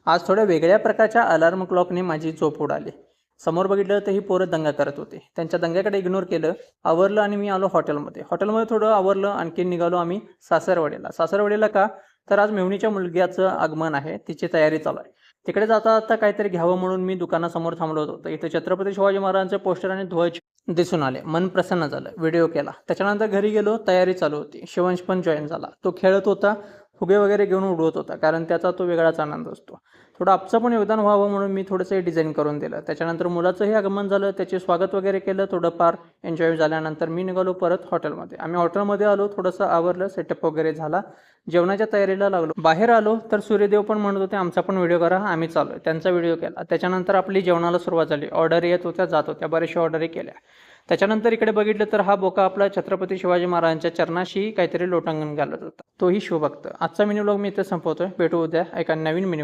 आज थोड्या वेगळ्या प्रकारच्या अलार्म क्लॉकने माझी झोप उडाली. समोर बघितलं तर ही पोरं दंगा करत होते. त्यांच्या दंग्याकडे इग्नोर केलं, आवरलं आणि मी आलो हॉटेलमध्ये. हॉटेलमध्ये थोडं आवरलं, आणखीन निघालो आम्ही सासरवाडीला. सासरवाडीला का? तर आज मेव्हणीच्या मुलग्याचं आगमन आहे, तिची तयारी चालू आहे. तिकडे जाता जाता काहीतरी घ्यावं म्हणून मी दुकानासमोर थांबलो होतो. इथे छत्रपती शिवाजी महाराजांचे पोस्टर आणि ध्वज दिसून आले. मन प्रसन्न झालं. व्हिडिओ केला. त्याच्यानंतर घरी गेलो, तयारी चालू होती. शिवंश पण जॉईन झाला. तो खेळत होता, फुगे वगैरे घेऊन उडवत होता, कारण त्याचा तो वेगळाच आनंद असतो. थोडं आमचं पण योगदान व्हावं म्हणून मी थोडंसं डिझाईन करून दिलं. त्याच्यानंतर मुलाचंही आगमन झालं, त्याचे स्वागत वगैरे केलं. थोडंफार एन्जॉय झाल्यानंतर मी निघालो परत हॉटेलमध्ये. आम्ही हॉटेलमध्ये आलो, थोडंसं आवरलं, सेटअप वगैरे झाला, जेवणाच्या तयारीला लागलो. बाहेर आलो तर सूर्यदेव पण म्हणत होते आमचा पण व्हिडिओ करा. आम्ही चालू आहे, त्यांचा व्हिडिओ केला. त्याच्यानंतर आपली जेवणाला सुरुवात झाली. ऑर्डर येत होत्या, जात होत्या, बऱ्याचशा ऑर्डरी केल्या. त्याच्यानंतर इकडे बघितलं तर हा बोका आपला छत्रपती शिवाजी महाराजांच्या चरणाशी काहीतरी लोटांगण घालत होता. तोही शिवभक्त. आजचा मिनी व्लॉग मी इथे संपवतोय. भेटू उद्या एका नवीन मिनी